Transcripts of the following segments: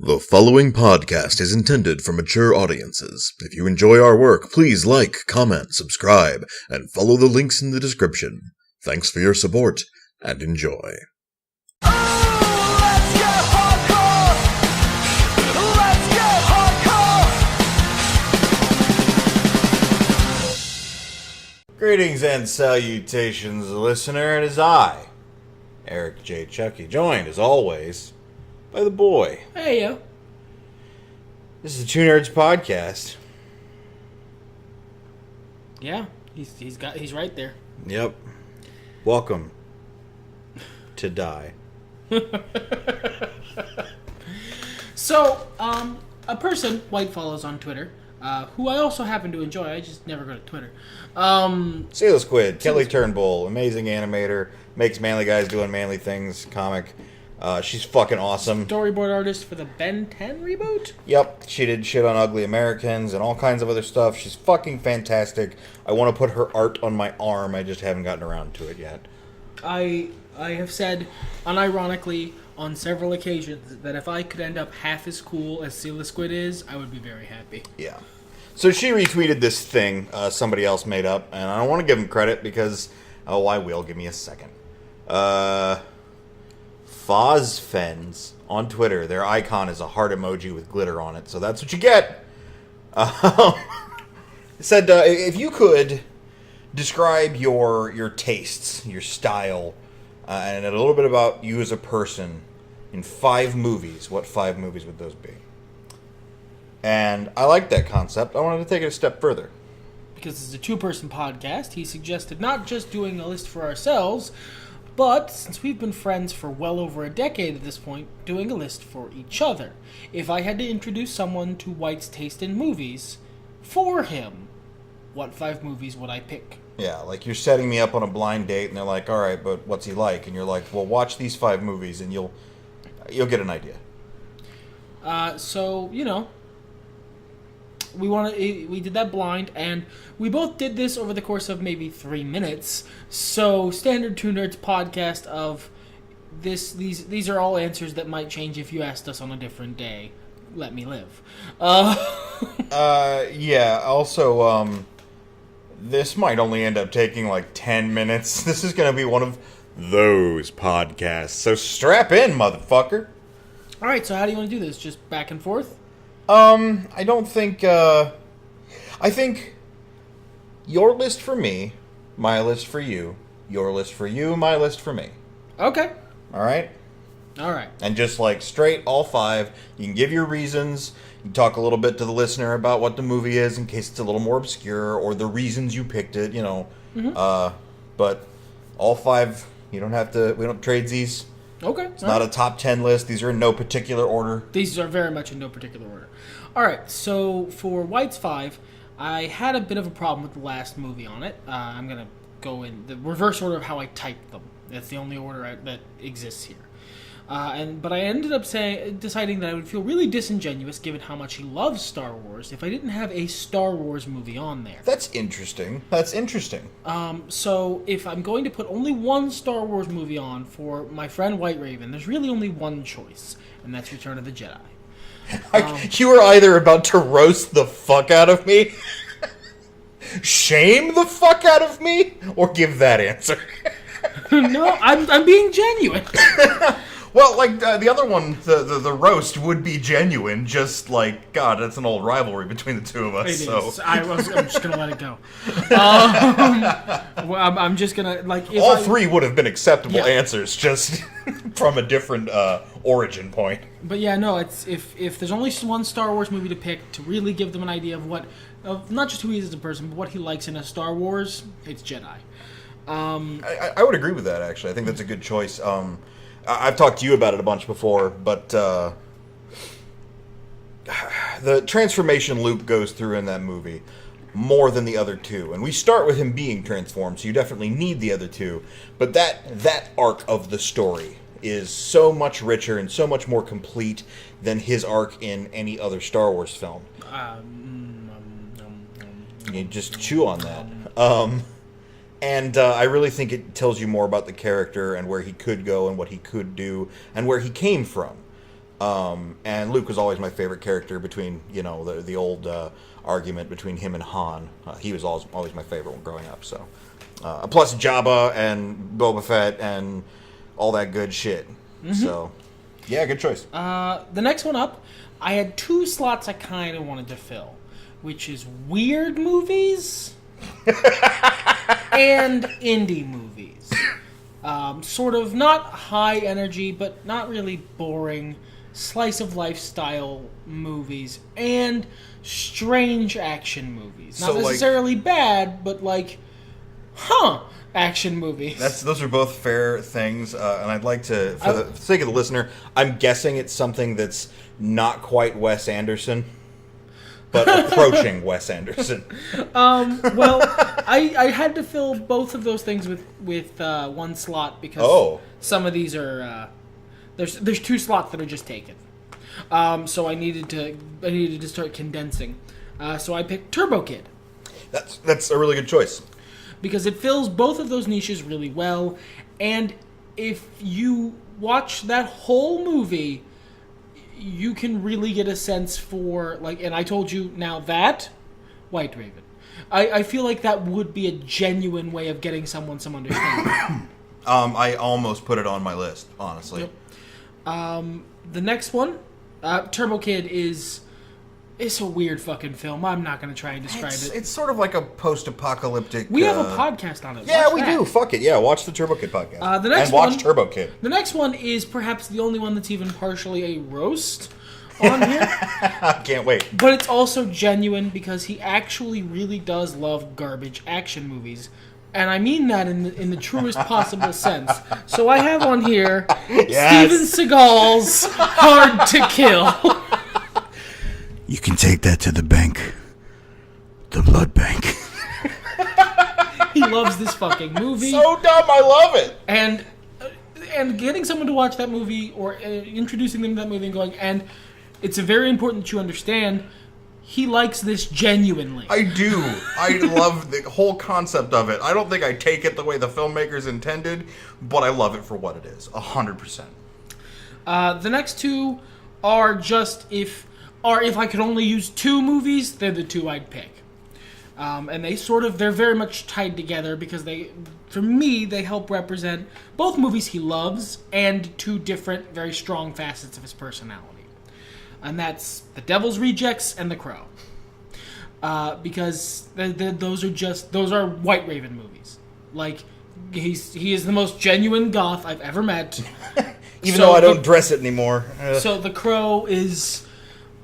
The following podcast is intended for mature audiences. If you enjoy our work, please like, comment, subscribe, and follow the links in the description. Thanks for your support, and enjoy. Greetings and salutations, listener. It is I, Eric J. Chucky, joined, as always, by the boy. Hey, yo. This is the Two Nerds Podcast. Yeah, he's right there. Yep. Welcome to die. So, a person White follows on Twitter, who I also happen to enjoy. I just never go to Twitter. Seal Squid, Kelly Turnbull, amazing animator, makes manly guys doing manly things, comic. She's fucking awesome. Storyboard artist for the Ben 10 reboot? Yep, she did shit on Ugly Americans and all kinds of other stuff. She's fucking fantastic. I want to put her art on my arm. I just haven't gotten around to it yet. I have said, unironically, on several occasions, that if I could end up half as cool as Seal Squid is, I would be very happy. Yeah. So she retweeted this thing somebody else made up, and I don't want to give him credit because, oh, I will. Give me a second. Fozfens on Twitter. Their icon is a heart emoji with glitter on it, so that's what you get. Said if you could describe your tastes, your style, and a little bit about you as a person in 5 movies, what 5 movies would those be? And I like that concept. I wanted to take it a step further. Because it's a two-person podcast, he suggested not just doing a list for ourselves, but, since we've been friends for well over a decade at this point, doing a list for each other. If I had to introduce someone to White's taste in movies, for him, what 5 movies would I pick? Yeah, like you're setting me up on a blind date, and they're like, all right, but what's he like? And you're like, well, watch these 5 movies, and you'll get an idea. So, you know, we did that blind, and we both did this over the course of maybe 3 minutes. So, standard Two Nerds podcast of this. These are all answers that might change if you asked us on a different day. Let me live. Yeah. Also, this might only end up taking like 10 minutes. This is going to be one of those podcasts. So strap in, motherfucker. All right. So, how do you want to do this? Just back and forth? I don't think, I think your list for me, my list for you, your list for you, my list for me. Okay. Alright? Alright. And just like straight, all 5, you can give your reasons, you can talk a little bit to the listener about what the movie is in case it's a little more obscure, or the reasons you picked it, you know. Mm-hmm. But all 5, you don't have to, we don't trade these. Okay. It's not a top 10 list. These are in no particular order. These are very much in no particular order. All right, so for White's 5, I had a bit of a problem with the last movie on it. I'm going to go in the reverse order of how I typed them. That's the only order that exists here. But I ended up deciding that I would feel really disingenuous, given how much he loves Star Wars, if I didn't have a Star Wars movie on there. That's interesting. So if I'm going to put only one Star Wars movie on for my friend White Raven, there's really only one choice, and that's Return of the Jedi. You were either about to roast the fuck out of me, shame the fuck out of me, or give that answer. No, I'm being genuine. Well, like, the other one, the roast would be genuine, just like, God, that's an old rivalry between the two of us. It so. is. I'm just going to let it go. I'm just going to, like... All 3 would have been acceptable answers, just from a different origin point. But yeah, no, it's if there's only one Star Wars movie to pick to really give them an idea of not just who he is as a person, but what he likes in a Star Wars, it's Jedi. I would agree with that, actually. I think that's a good choice. I've talked to you about it a bunch before, but the transformation Luke goes through in that movie more than the other 2. And we start with him being transformed, so you definitely need the other 2. But that arc of the story is so much richer and so much more complete than his arc in any other Star Wars film. You just chew on that. And I really think it tells you more about the character and where he could go and what he could do and where he came from. And Luke was always my favorite character between, the old argument between him and Han. He was always my favorite one growing up. So, plus Jabba and Boba Fett and all that good shit. Mm-hmm. So, yeah, good choice. The next one up, I had 2 slots I kind of wanted to fill, which is weird movies and indie movies. Sort of not high energy, but not really boring slice of lifestyle movies and strange action movies. Not necessarily bad, but action movies. Those are both fair things, and I'd like to, for the sake of the listener, I'm guessing it's something that's not quite Wes Anderson, but approaching Wes Anderson. Well, I had to fill both of those things with one slot because some of these are there's 2 slots that are just taken. So I needed to start condensing. So I picked Turbo Kid. That's a really good choice. Because it fills both of those niches really well, and if you watch that whole movie, you can really get a sense for, and I told you now that, White Raven. I feel like that would be a genuine way of getting someone some understanding. I almost put it on my list, honestly. Yep. The next one, Turbo Kid it's a weird fucking film. I'm not going to try and describe it. It's sort of like a post-apocalyptic... We have a podcast on it. Yeah, we do. Fuck it. Yeah, watch the Turbo Kid podcast. Watch Turbo Kid. The next one is perhaps the only one that's even partially a roast on here. I can't wait. But it's also genuine because he actually really does love garbage action movies. And I mean that in the truest possible sense. So I have on here Steven Seagal's Hard to Kill. You can take that to the bank. The blood bank. He loves this fucking movie. So dumb, I love it. And getting someone to watch that movie or introducing them to that movie and going, and it's very important that you understand, he likes this genuinely. I do. I love the whole concept of it. I don't think I take it the way the filmmakers intended, but I love it for what it is. 100%. The next 2 are just if I could only use 2 movies, they're the 2 I'd pick. And they're very much tied together because for me, they help represent both movies he loves and 2 different, very strong facets of his personality. And that's The Devil's Rejects and The Crow. Because those are White Raven movies. He is the most genuine goth I've ever met. Even though I don't dress it anymore. So The Crow is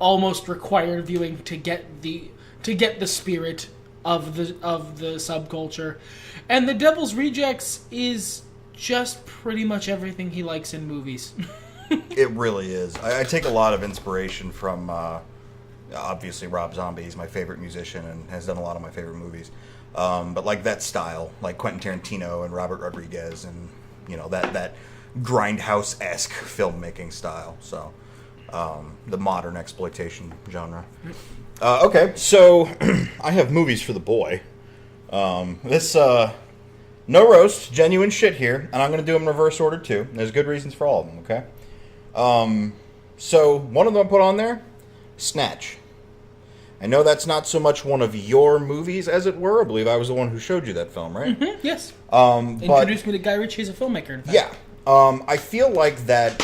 almost required viewing to get the spirit of the subculture, and The Devil's Rejects is just pretty much everything he likes in movies. It really is. I take a lot of inspiration from obviously Rob Zombie. He's my favorite musician and has done a lot of my favorite movies. But that style, like Quentin Tarantino and Robert Rodriguez, and that grindhouse-esque filmmaking style. So. The modern exploitation genre. Okay, so I have movies for the boy. This, no roast, genuine shit here, and I'm going to do them in reverse order too. There's good reasons for all of them, okay? So one of them I put on there, Snatch. I know that's not so much one of your movies, as it were. I believe I was the one who showed you that film, right? Mm-hmm, yes. Introduced me to Guy Ritchie as a filmmaker, in fact. Yeah. I feel like that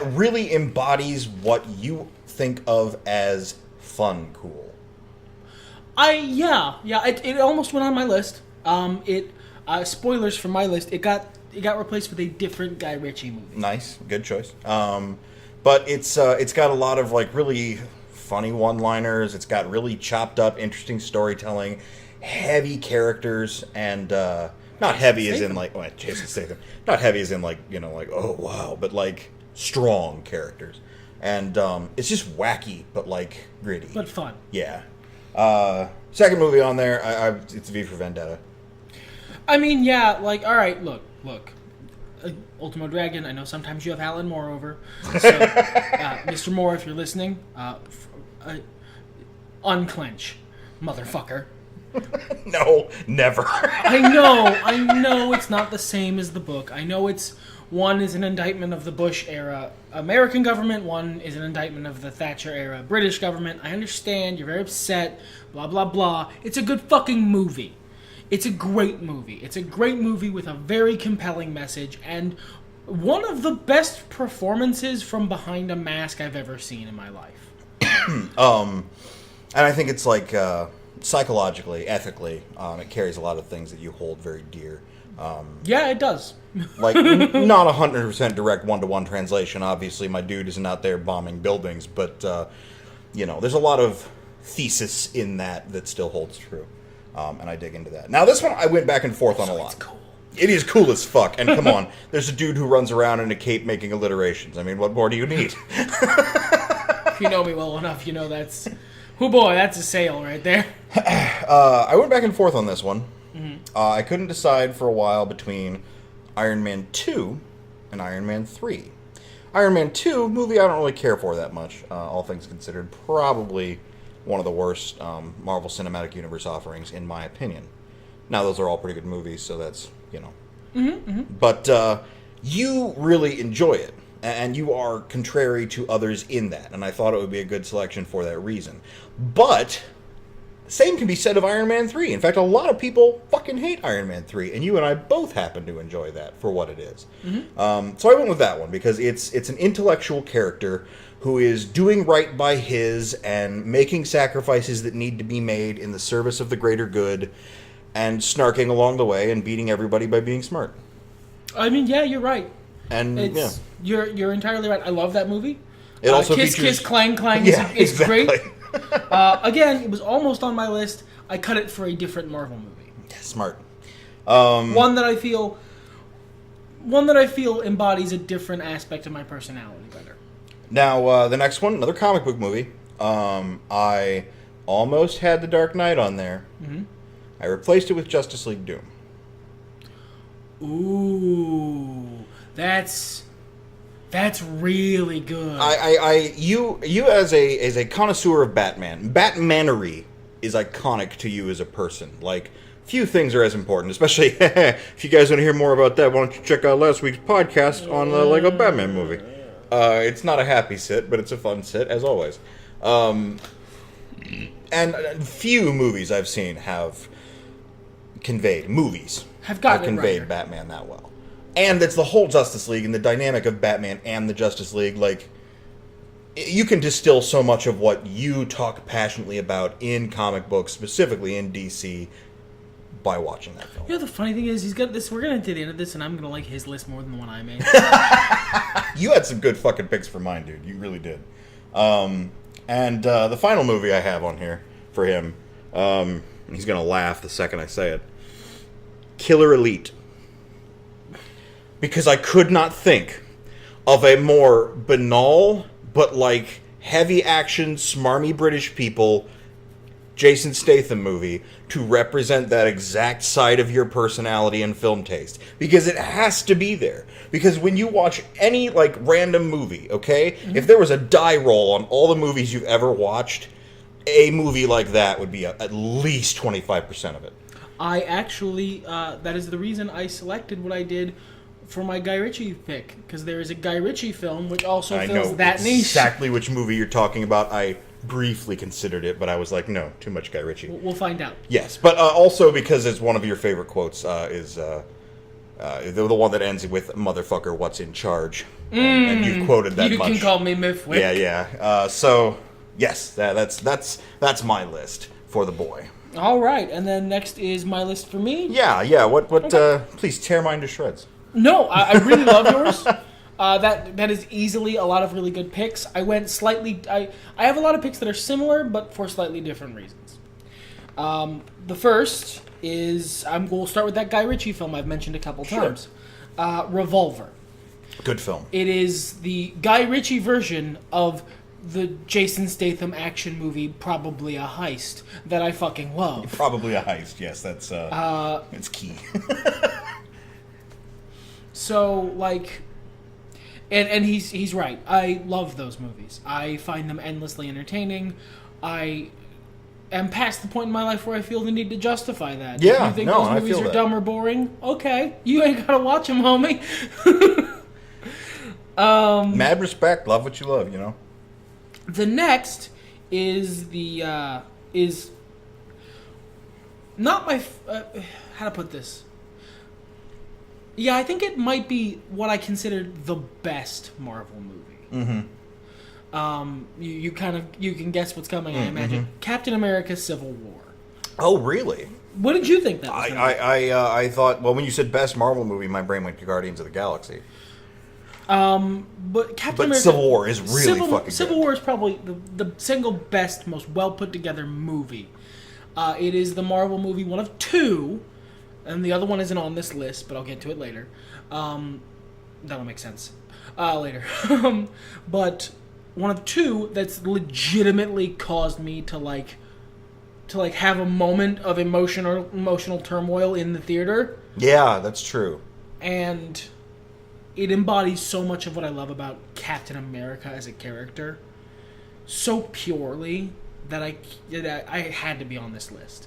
really embodies what you think of as fun cool. It almost went on my list. Spoilers for my list. It got replaced with a different Guy Ritchie movie. Nice, good choice. But it's got a lot of really funny one-liners. It's got really chopped up, interesting storytelling, heavy characters, and not heavy as in Jason Statham. Not heavy as in oh wow, but strong characters. And it's just wacky, but gritty. But fun. Yeah. Second movie on there, it's V for Vendetta. I mean, yeah, all right, look. Ultimo Dragon, I know sometimes you have Alan Moore over. So, Mr. Moore, if you're listening, unclench, motherfucker. No, never. I know it's not the same as the book. I know it's One is an indictment of the Bush era American government. One is an indictment of the Thatcher era British government. I understand. You're very upset. Blah, blah, blah. It's a good fucking movie. It's a great movie. It's a great movie with a very compelling message and one of the best performances from behind a mask I've ever seen in my life. And I think it's like psychologically, ethically, it carries a lot of things that you hold very dear. Yeah, it does. Like, not 100% direct one-to-one translation. Obviously, my dude isn't out there bombing buildings, but, there's a lot of thesis in that still holds true. And I dig into that. Now, this one I went back and forth on a lot. It's cool. It is cool as fuck. And come on, there's a dude who runs around in a cape making alliterations. I mean, what more do you need? If you know me well enough, you know that's... Oh boy, that's a sale right there. I went back and forth on this one. Mm-hmm. I couldn't decide for a while between Iron Man 2 and Iron Man 3. Iron Man 2, movie I don't really care for that much, all things considered. Probably one of the worst Marvel Cinematic Universe offerings, in my opinion. Now, those are all pretty good movies, so that's, Mm-hmm, mm-hmm. But you really enjoy it, and you are contrary to others in that, and I thought it would be a good selection for that reason. But the same can be said of Iron Man 3. In fact, a lot of people fucking hate Iron Man 3, and you and I both happen to enjoy that for what it is. Mm-hmm. So I went with that one, because it's an intellectual character who is doing right by his and making sacrifices that need to be made in the service of the greater good, and snarking along the way and beating everybody by being smart. I mean, yeah, you're right. And you're entirely right. I love that movie. It also Kiss features... Kiss Clang Clang is great. Again, it was almost on my list. I cut it for a different Marvel movie. Smart. One that I feel embodies a different aspect of my personality better. Now, the next one, another comic book movie. I almost had The Dark Knight on there. Mm-hmm. I replaced it with Justice League Doom. Ooh, that's really good. You as a connoisseur of Batman, Batmanery is iconic to you as a person. Like, few things are as important, especially if you guys want to hear more about that, why don't you check out last week's podcast on the Lego Batman movie. It's not a happy sit, but it's a fun sit, as always. And few movies I've seen have conveyed Batman that well. And it's the whole Justice League and the dynamic of Batman and the Justice League. Like, you can distill so much of what you talk passionately about in comic books, specifically in DC, by watching that film. You know, the funny thing is, he's got this. We're gonna get to the end of this, and I'm gonna like his list more than the one I made. You had some good fucking picks for mine, dude. You really did. And the final movie I have on here for him, he's gonna laugh the second I say it. Killer Elite. Because I could not think of a more banal, but like heavy action, smarmy British people, Jason Statham movie to represent that exact side of your personality and film taste. Because it has to be there. Because when you watch any like random movie, okay? Mm-hmm. If there was a die roll on all the movies you've ever watched, a movie like that would be at least 25% of it. I actually, that is the reason I selected what I did for my Guy Ritchie pick, because there is a Guy Ritchie film which also fills that niche. Exactly which movie you're talking about. I briefly considered it, but I was like, no, too much Guy Ritchie. We'll find out. Yes, but also because it's one of your favorite quotes is the one that ends with "motherfucker, what's in charge?" And you've quoted that much. You can call me Miffwick. Yeah. So yes, that's my list for The Boy. All right, and then next is my list for me. Yeah. What? Okay. Please tear mine to shreds. No, I really love yours. That is easily a lot of really good picks. I went slightly... I have a lot of picks that are similar, but for slightly different reasons. The first is... We'll start with that Guy Ritchie film I've mentioned a couple times. Revolver. Good film. It is the Guy Ritchie version of the Jason Statham action movie, Probably a Heist, that I fucking love. Probably a Heist, yes. That's it's key. So, like... And he's right. I love those movies. I find them endlessly entertaining. I am past the point in my life where I feel the need to justify that. Yeah, if you think those movies are dumb or boring, okay. You ain't gotta watch them, homie. Mad respect. Love what you love, you know? The next is is not my... how to put this? Yeah, I think it might be what I consider the best Marvel movie. You can guess what's coming, I imagine. Captain America: Civil War. Oh, really? What did you think that was? I thought, well, when you said best Marvel movie, my brain went to Guardians of the Galaxy. But Captain America... Civil War is really fucking good. Civil War is probably the single best, most well-put-together movie. It is the Marvel movie, one of two, and the other one isn't on this list, but I'll get to it later. That'll make sense later. But one of two that's legitimately caused me to have a moment of emotional turmoil in the theater. Yeah, that's true. And it embodies so much of what I love about Captain America as a character, so purely that I had to be on this list.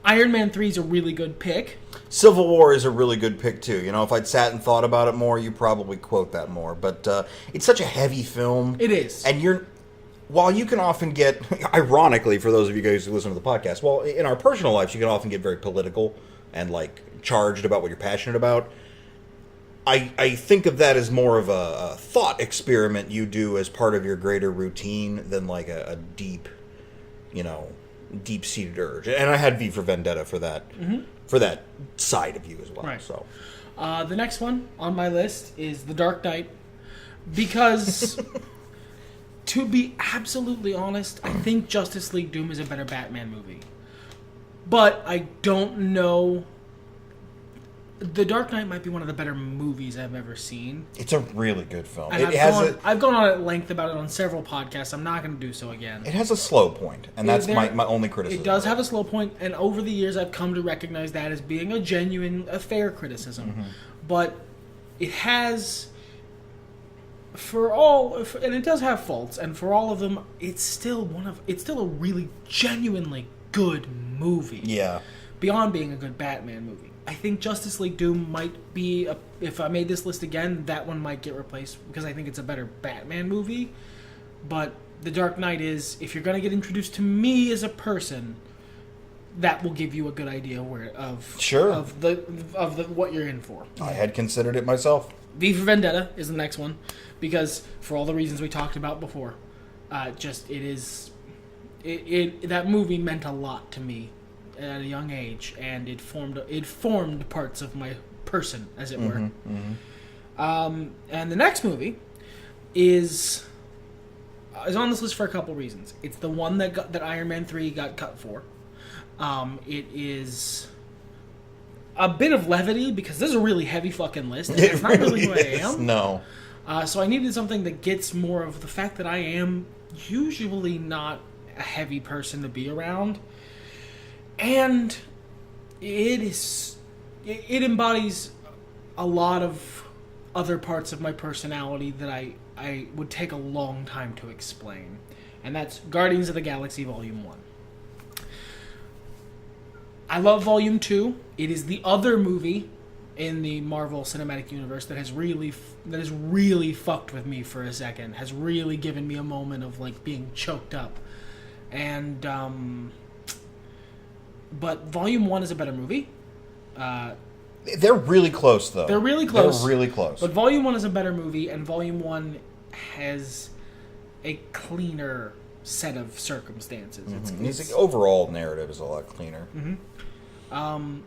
Iron Man 3 is a really good pick. Civil War is a really good pick, too. You know, if I'd sat and thought about it more, you probably quote that more. But it's such a heavy film. It is. And while you can often get, ironically, for those of you guys who listen to the podcast, well, in our personal lives, you can often get very political and, charged about what you're passionate about. I think of that as more of a thought experiment you do as part of your greater routine than, a deep, deep-seated urge. And I had V for Vendetta for that, for that side of you as well. Right. So, the next one on my list is The Dark Knight, because to be absolutely honest, I think Justice League Doom is a better Batman movie. But I don't know. The Dark Knight might be one of the better movies I've ever seen. It's a really good film. And I've gone on at length about it on several podcasts. I'm not going to do so again. It has a slow point, and that's my only criticism. It does have a slow point, and over the years I've come to recognize that as being a fair criticism. But it has, and it does have faults, and for all of them, it's still a really genuinely good movie. Yeah. Beyond being a good Batman movie. I think Justice League Doom might be, if I made this list again, that one might get replaced because I think it's a better Batman movie. But The Dark Knight is, if you're going to get introduced to me as a person, that will give you a good idea of what you're in for. I had considered it myself. V for Vendetta is the next one because for all the reasons we talked about before, that movie meant a lot to me at a young age, and it formed parts of my person, as it were. And the next movie is on this list for a couple reasons. It's the one that Iron Man 3 got cut for. It is a bit of levity because this is a really heavy fucking list, and it's not really who I am. No. So I needed something that gets more of the fact that I am usually not a heavy person to be around. And it embodies a lot of other parts of my personality that I would take a long time to explain. And that's Guardians of the Galaxy Volume 1. I love Volume 2. It is the other movie in the Marvel Cinematic Universe that has really fucked with me for a second. Has really given me a moment of being choked up. And but Volume 1 is a better movie. They're really close, though. They're really close. But Volume 1 is a better movie, and Volume 1 has a cleaner set of circumstances. The overall narrative is a lot cleaner. I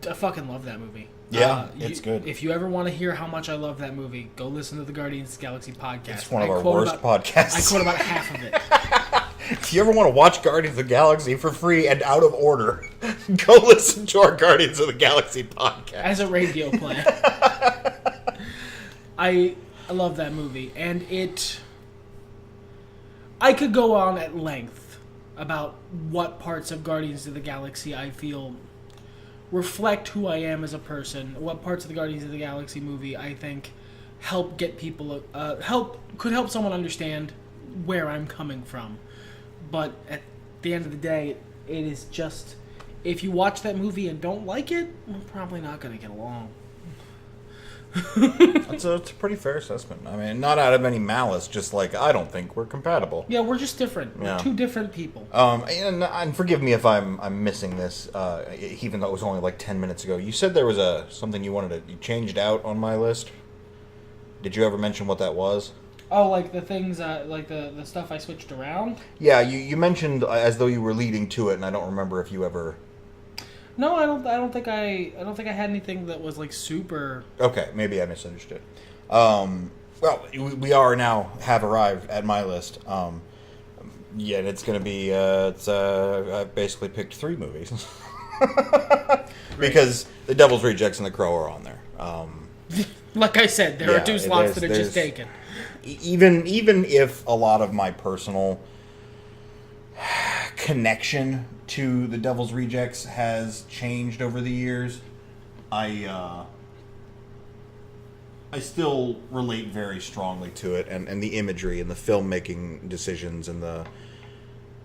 fucking love that movie. Yeah, it's good. If you ever want to hear how much I love that movie, go listen to the Guardians of the Galaxy podcast. It's one of our worst podcasts. I quote about half of it. If you ever want to watch Guardians of the Galaxy for free and out of order, go listen to our Guardians of the Galaxy podcast. As a radio play. I love that movie, and I could go on at length about what parts of Guardians of the Galaxy I feel reflect who I am as a person, what parts of the Guardians of the Galaxy movie I think help get people, could help someone understand where I'm coming from. But at the end of the day, it is just, if you watch that movie and don't like it, we're probably not going to get along. It's a pretty fair assessment. I mean, not out of any malice, just like, I don't think we're compatible. Yeah, we're just different. Yeah. We're two different people. And forgive me if I'm missing this, even though it was only like 10 minutes ago. You said there was something you changed out on my list. Did you ever mention what that was? Oh, like the things, like the stuff I switched around? Yeah, you mentioned as though you were leading to it, and I don't remember if you ever... No, I don't think I had anything that was like super. Okay, maybe I misunderstood. Well, we have arrived at my list. Yeah, it's going to be. I basically picked 3 movies because The Devil's Rejects and The Crow are on there. Like I said, there are 2 slots that are just taken. Even if a lot of my personal connection to The Devil's Rejects has changed over the years, I still relate very strongly to it, and the imagery and the filmmaking decisions and the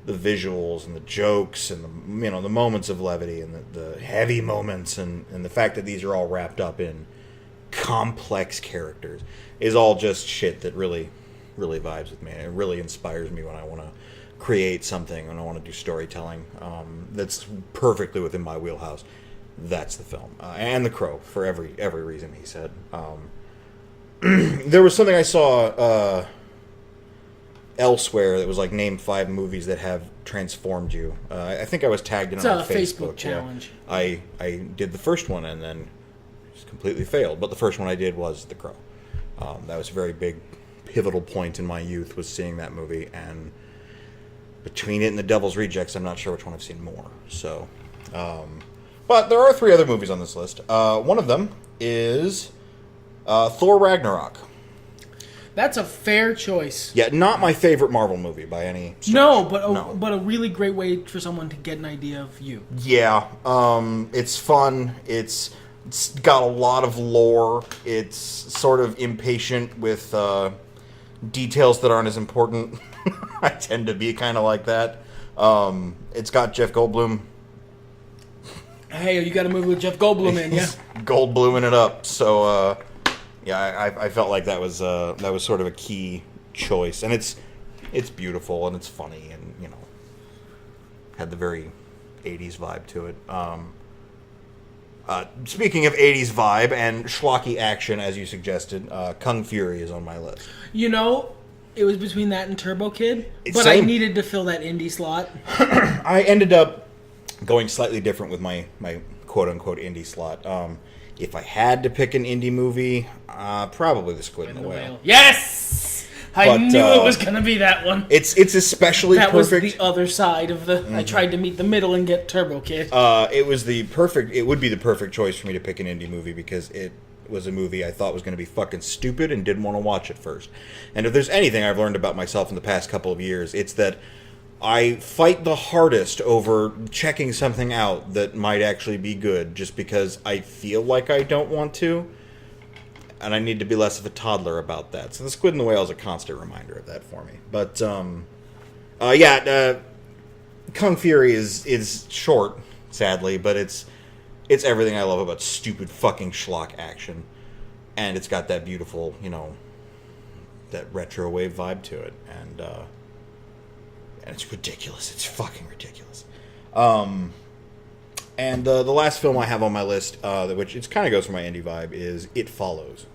visuals and the jokes and the moments of levity and the heavy moments and the fact that these are all wrapped up in complex characters is all just shit that really vibes with me. It really inspires me when I want to create something and I want to do storytelling that's perfectly within my wheelhouse. That's the film. And The Crow, for every reason he said. There was something I saw elsewhere that was like, name 5 movies that have transformed you. I think I was tagged in on Facebook. It's a Facebook challenge. Yeah. I did the first one and then just completely failed. But the first one I did was The Crow. That was a very big, pivotal point in my youth, was seeing that movie, and between it and The Devil's Rejects, I'm not sure which one I've seen more. So, but there are 3 other movies on this list. One of them is Thor Ragnarok. That's a fair choice. Yeah, not my favorite Marvel movie by any stretch. No, but a really great way for someone to get an idea of you. Yeah, it's fun. It's got a lot of lore. It's sort of impatient with details that aren't as important. I tend to be kind of like that. It's got Jeff Goldblum. Hey, you got a movie with Jeff Goldblum in, yeah? Goldbluming it up. So, yeah, I felt like that was sort of a key choice, and it's beautiful and it's funny, and had the very 80s vibe to it. Speaking of 80s vibe and schlocky action, as you suggested, Kung Fury is on my list. It was between that and Turbo Kid, but Same. I needed to fill that indie slot. I ended up going slightly different with my quote-unquote indie slot. If I had to pick an indie movie, probably The Squid and the Whale. Yes! I knew it was going to be that one. It's especially that perfect. That was the other side of the... Mm-hmm. I tried to meet the middle and get Turbo Kid. It would be the perfect choice for me to pick an indie movie, because it was a movie I thought was going to be fucking stupid and didn't want to watch it first. And if there's anything I've learned about myself in the past couple of years, it's that I fight the hardest over checking something out that might actually be good just because I feel like I don't want to, and I need to be less of a toddler about that. So The Squid and the Whale is a constant reminder of that for me. But Kung Fury is short, sadly, but it's everything I love about stupid fucking schlock action, and it's got that beautiful, that retro wave vibe to it, and it's ridiculous. It's fucking ridiculous. And the last film I have on my list, which it kind of goes for my indie vibe, is It Follows.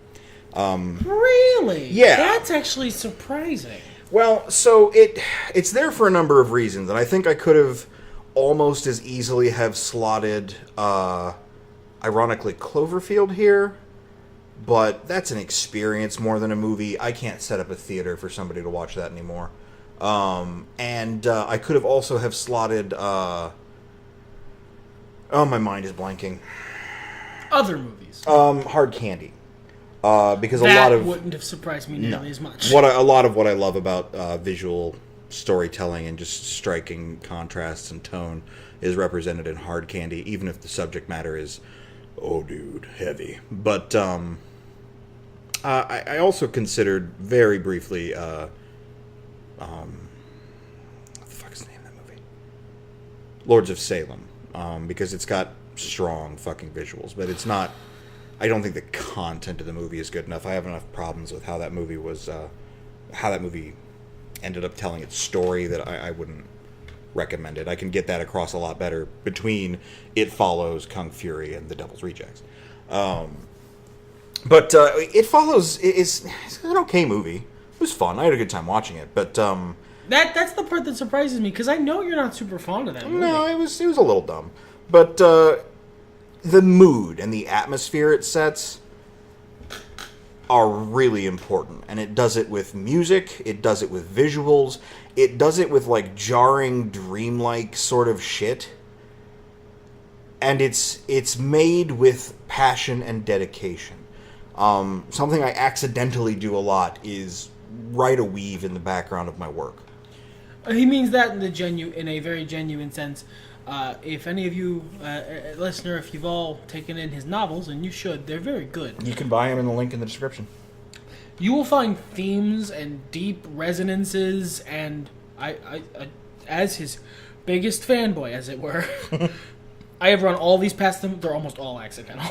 Really? Yeah. That's actually surprising. Well, so it's there for a number of reasons, and I think I could have almost as easily have slotted, ironically, Cloverfield here, but that's an experience more than a movie. I can't set up a theater for somebody to watch that anymore. And I could have also have slotted, my mind is blanking. Other movies. Hard Candy. Because that a lot of... wouldn't have surprised me nearly as much. A lot of what I love about visual storytelling and just striking contrasts and tone is represented in Hard Candy, even if the subject matter is, oh dude, heavy. But I also considered very briefly... what the fuck is the name of that movie? Lords of Salem. Because it's got strong fucking visuals, but it's not I don't think the content of the movie is good enough. I have enough problems with how that movie ended up telling its story that I wouldn't recommend it. I can get that across a lot better between It Follows, Kung Fury, and The Devil's Rejects. But It Follows is an okay movie. It was fun. I had a good time watching it, but that's the part that surprises me, because I know you're not super fond of that movie. no, it was a little dumb. But the mood and the atmosphere it sets are really important, and it does it with music, it does it with visuals, it does it with like jarring, dreamlike sort of shit, and it's made with passion and dedication. Something I accidentally do a lot is write a weave in the background of my work. He means that in a very genuine sense. If any of you, listener, if you've all taken in his novels, and you should, they're very good. You can buy them in the link in the description. You will find themes and deep resonances, and I as his biggest fanboy, as it were, I have run all these past them. They're almost all accidental.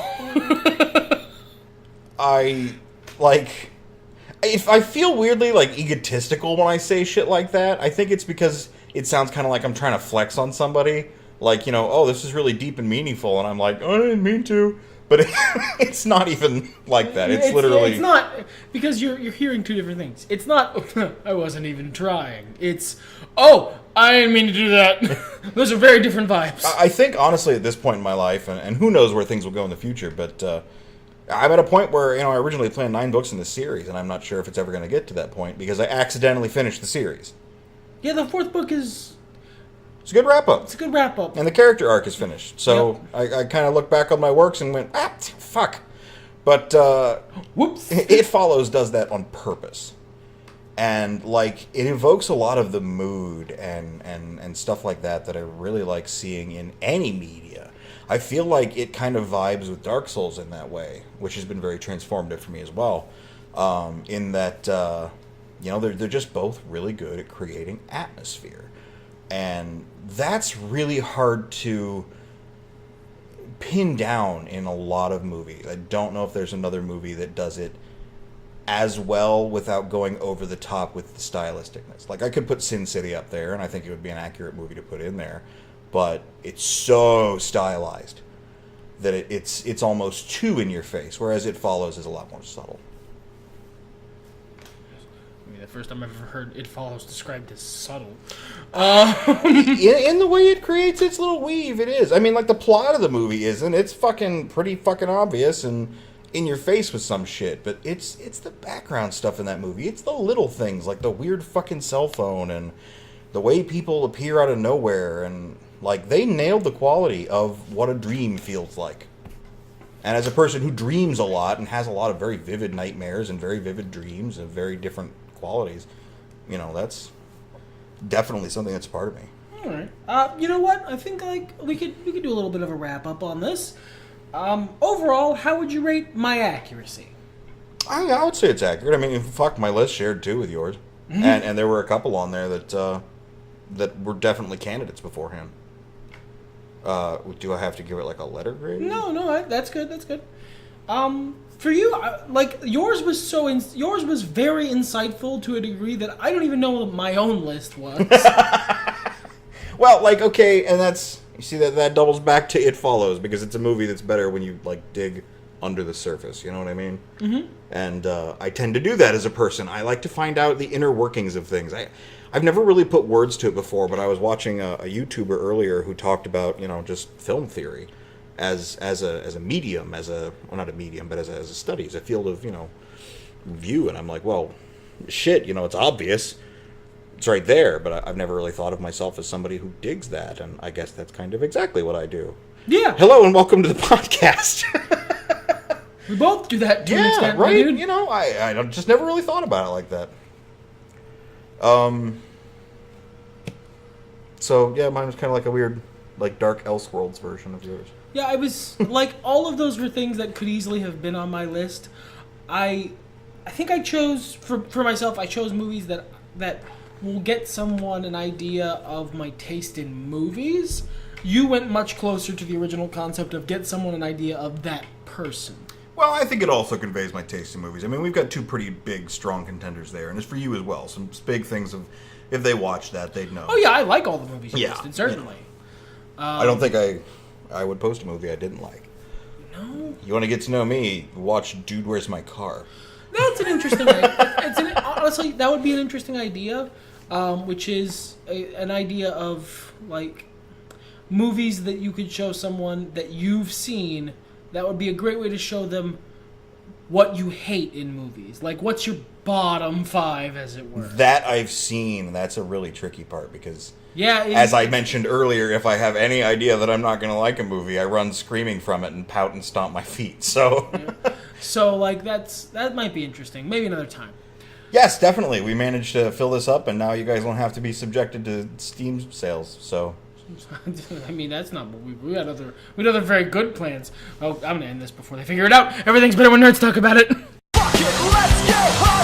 If I feel weirdly like egotistical when I say shit like that, I think it's because it sounds kind of like I'm trying to flex on somebody. Like, oh, this is really deep and meaningful, and I'm like, oh, I didn't mean to. But it's not even like that. It's literally... It's not, because you're hearing two different things. It's not, I wasn't even trying. It's, oh, I didn't mean to do that. Those are very different vibes. I think, honestly, at this point in my life, and who knows where things will go in the future, but I'm at a point where, I originally planned 9 books in this series, and I'm not sure if it's ever going to get to that point, because I accidentally finished the series. Yeah, the 4th book is... It's a good wrap-up. It's a good wrap-up. And the character arc is finished. So yep. I kind of look back on my works and went, fuck. But whoops. It Follows does that on purpose. And, it evokes a lot of the mood and stuff like that I really like seeing in any media. I feel like it kind of vibes with Dark Souls in that way, which has been very transformative for me as well. In that, they're just both really good at creating atmosphere. And that's really hard to pin down in a lot of movies. I don't know if there's another movie that does it as well without going over the top with the stylisticness. I could put Sin City up there, and I think it would be an accurate movie to put in there. But it's so stylized that it's almost too in your face, whereas It Follows is a lot more subtle. The first time I've ever heard It Follows described as subtle. In the way it creates its little weave, it is. I mean, the plot of the movie isn't. It's pretty fucking obvious and in your face with some shit. But it's the background stuff in that movie. It's the little things, like the weird fucking cell phone and the way people appear out of nowhere. And, they nailed the quality of what a dream feels like. And as a person who dreams a lot and has a lot of very vivid nightmares and very vivid dreams of very different qualities, that's definitely something that's a part of me. All right. You know what? I think we could do a little bit of a wrap up on this. Overall, how would you rate my accuracy? I would say it's accurate. I mean, fuck, my list shared too with yours, mm-hmm. and there were a couple on there that were definitely candidates beforehand. Do I have to give it a letter grade? No, that's good. That's good. For you, yours was very insightful to a degree that I don't even know what my own list was. Well, okay, and that's, you see, that doubles back to It Follows, because it's a movie that's better when you, dig under the surface, you know what I mean? Mm-hmm. And I tend to do that as a person. I like to find out the inner workings of things. I've never really put words to it before, but I was watching a YouTuber earlier who talked about, just film theory. As a medium, not a medium, but as a study, as a field of, view. And I'm like, well, shit, it's obvious. It's right there, but I've never really thought of myself as somebody who digs that, and I guess that's kind of exactly what I do. Yeah. Hello, and welcome to the podcast. We both do that to an extent, right? Dude. I just never really thought about it like that. So, yeah, mine was kind of like a weird, Dark Elseworlds version of yours. Yeah, I was all of those were things that could easily have been on my list. I think I chose for myself. I chose movies that will get someone an idea of my taste in movies. You went much closer to the original concept of get someone an idea of that person. Well, I think it also conveys my taste in movies. I mean, we've got two pretty big, strong contenders there, and it's for you as well. Some big things of, if they watch that, they'd know. Oh yeah, I like all the movies you Yeah, listed, certainly. I don't think I would post a movie I didn't like. No. You want to get to know me? Watch Dude, Where's My Car? That's an interesting idea. Honestly, that would be an interesting idea, which is an idea of, like, movies that you could show someone that you've seen. That would be a great way to show them what you hate in movies. Like, what's your bottom 5, as it were? That I've seen. That's a really tricky part because, as I mentioned earlier, if I have any idea that I'm not going to like a movie, I run screaming from it and pout and stomp my feet. So, So, like, that might be interesting. Maybe another time. Yes, definitely. We managed to fill this up, and now you guys won't have to be subjected to Steam sales. So. I mean, that's not what we had other very good plans. Oh, I'm gonna end this before they figure it out. Everything's better when nerds talk about it. Fuck it, let's get high.